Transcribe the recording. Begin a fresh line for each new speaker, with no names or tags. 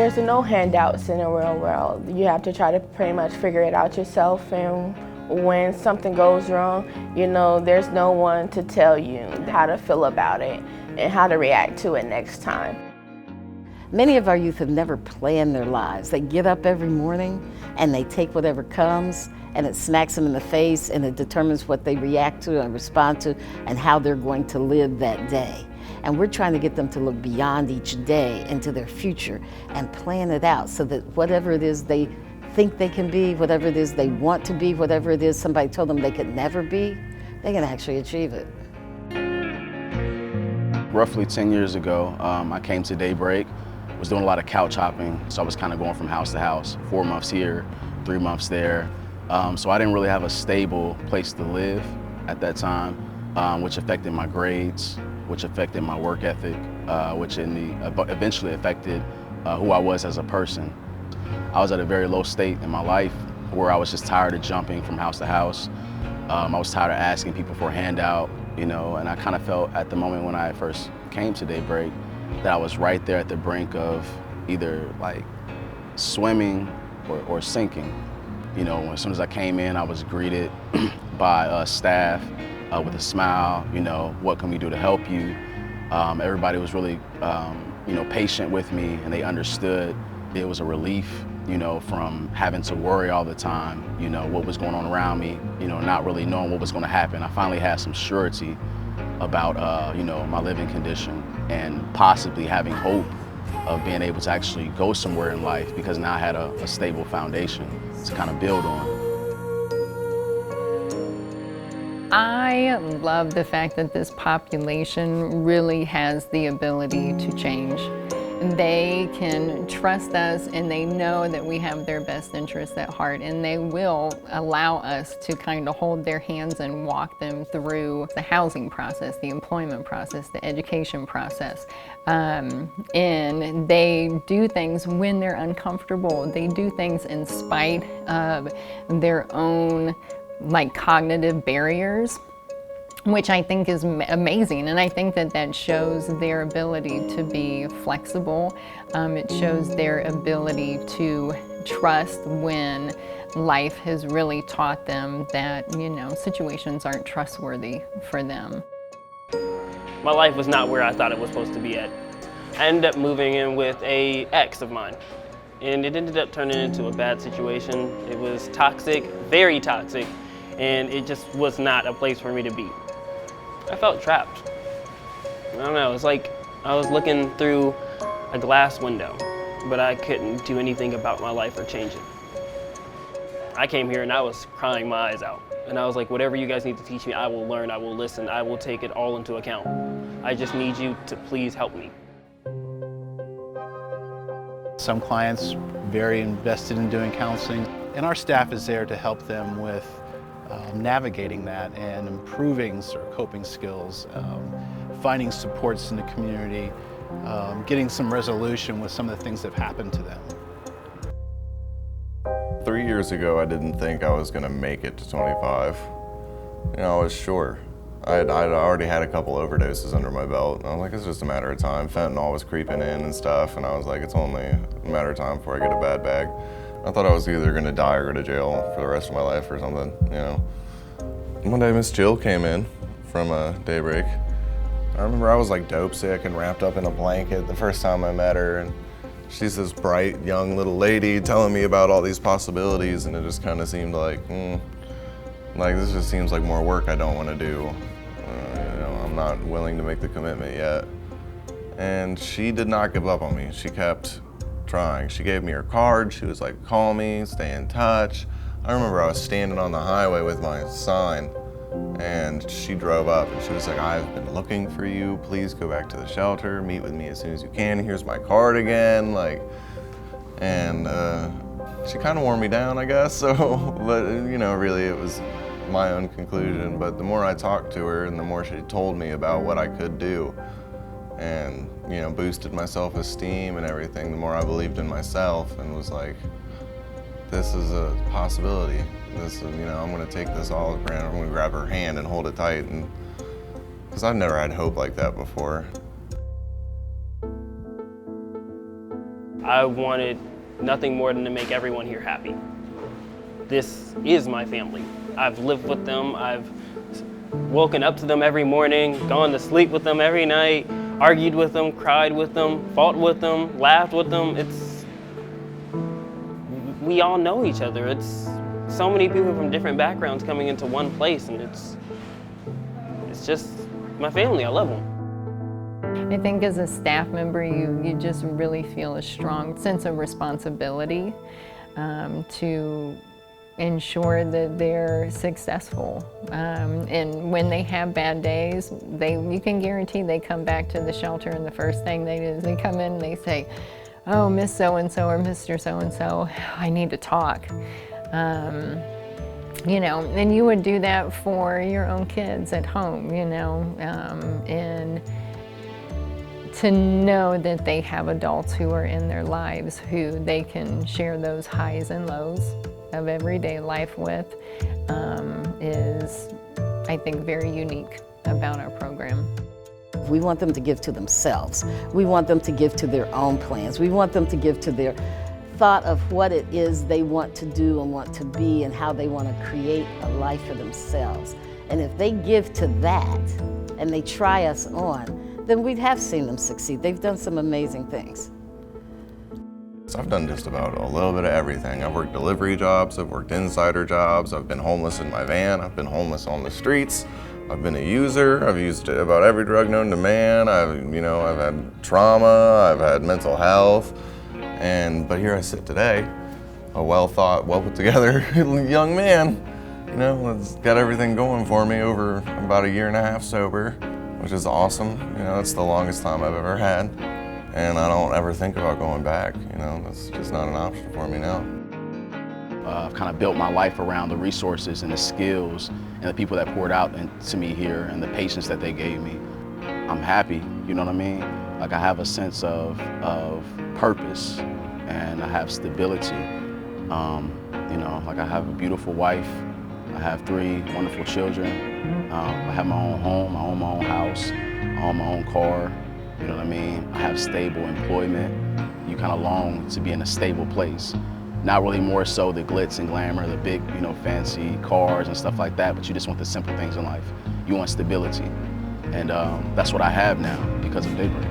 There's no handouts in the real world. You have to try to pretty much figure it out yourself, and when something goes wrong, there's no one to tell you how to feel about it and how to react to it next time.
Many of our youth have never planned their lives. They get up every morning and they take whatever comes, and it smacks them in the face, and it determines what they react to and respond to and how they're going to live that day. And we're trying to get them to look beyond each day into their future and plan it out so that whatever it is they think they can be, whatever it is they want to be, whatever it is somebody told them they could never be, they can actually achieve it.
Roughly 10 years ago, I came to Daybreak, was doing a lot of couch hopping, so I was kind of going from house to house, 4 months here, 3 months there. So I didn't really have a stable place to live at that time, which affected my grades, which affected my work ethic, which eventually affected who I was as a person. I was at a very low state in my life where I was just tired of jumping from house to house. I was tired of asking people for a handout, and I kind of felt at the moment when I first came to Daybreak that I was right there at the brink of either like swimming or sinking. As soon as I came in, I was greeted by staff with a smile, what can we do to help you? Everybody was really, patient with me, and they understood. It was a relief, from having to worry all the time, what was going on around me, not really knowing what was going to happen. I finally had some surety about, my living condition, and possibly having hope of being able to actually go somewhere in life, because now I had a stable foundation to kind of build on.
I love the fact that this population really has the ability to change. They can trust us, and they know that we have their best interests at heart, and they will allow us to kind of hold their hands and walk them through the housing process, the employment process, the education process. And they do things when they're uncomfortable. They do things in spite of their own cognitive barriers, which I think is amazing. And I think that shows their ability to be flexible. It shows their ability to trust when life has really taught them that, situations aren't trustworthy for them.
My life was not where I thought it was supposed to be at. I ended up moving in with an ex of mine, and it ended up turning into a bad situation. It was toxic, very toxic, and it just was not a place for me to be. I felt trapped. I don't know, it's like I was looking through a glass window, but I couldn't do anything about my life or change it. I came here and I was crying my eyes out. And I was like, whatever you guys need to teach me, I will learn, I will listen, I will take it all into account. I just need you to please help me.
Some clients very invested in doing counseling, and our staff is there to help them with navigating that and improving sort of coping skills, finding supports in the community, getting some resolution with some of the things that have happened to them.
3 years ago, I didn't think I was going to make it to 25. I was sure. I'd already had a couple overdoses under my belt. I was like, it's just a matter of time. Fentanyl was creeping in and stuff, and I was like, it's only a matter of time before I get a bad bag. I thought I was either going to die or go to jail for the rest of my life or something, One day, Miss Jill came in from Daybreak. I remember I was like dope sick and wrapped up in a blanket the first time I met her, and she's this bright young little lady telling me about all these possibilities, and it just kind of seemed like, this just seems like more work I don't want to do. I'm not willing to make the commitment yet. And she did not give up on me. She kept trying. She gave me her card. She was like, call me, stay in touch. I remember I was standing on the highway with my sign, and she drove up and she was like, I've been looking for you. Please go back to the shelter. Meet with me as soon as you can. Here's my card again. And she kind of wore me down, I guess. So, but really it was my own conclusion. But the more I talked to her and the more she told me about what I could do and, boosted my self-esteem and everything, the more I believed in myself and was like, this is a possibility. I'm gonna take this olive branch, I'm gonna grab her hand and hold it tight, because I've never had hope like that before.
I wanted nothing more than to make everyone here happy. This is my family. I've lived with them. I've woken up to them every morning, gone to sleep with them every night, argued with them, cried with them, fought with them, laughed with them. We all know each other. It's so many people from different backgrounds coming into one place, and it's just my family. I love them.
I think as a staff member, you just really feel a strong sense of responsibility to ensure that they're successful. And when they have bad days, you can guarantee they come back to the shelter, and the first thing they do is they come in and they say, "Oh, Miss So-and-so or Mr. So-and-so, I need to talk." You know, and you would do that for your own kids at home, you know, and to know that they have adults who are in their lives who they can share those highs and lows of everyday life with is, I think, very unique about our program.
We want them to give to themselves. We want them to give to their own plans. We want them to give to their thought of what it is they want to do and want to be and how they want to create a life for themselves. And if they give to that and they try us on, then we'd have seen them succeed. They've done some amazing things.
So I've done just about a little bit of everything. I've worked delivery jobs, I've worked insider jobs, I've been homeless in my van, I've been homeless on the streets, I've been a user, I've used about every drug known to man, I've had trauma, I've had mental health, but here I sit today, a well-thought, well-put-together young man, you know, that's got everything going for me over about 1.5 years sober, which is awesome. You know, it's the longest time I've ever had. And I don't ever think about going back, you know, that's just not an option for me now.
I've kind of built my life around the resources and the skills and the people that poured out into me here and the patience that they gave me. I'm happy, you know what I mean? Like I have a sense of purpose and I have stability. You know, like I have a beautiful wife, I have 3 wonderful children, I have my own home, I own my own house, I own my own car. You know what I mean? I have stable employment. You kind of long to be in a stable place. Not really more so the glitz and glamour, the big, you know, fancy cars and stuff like that, but you just want the simple things in life. You want stability. And that's what I have now because of Daybreak.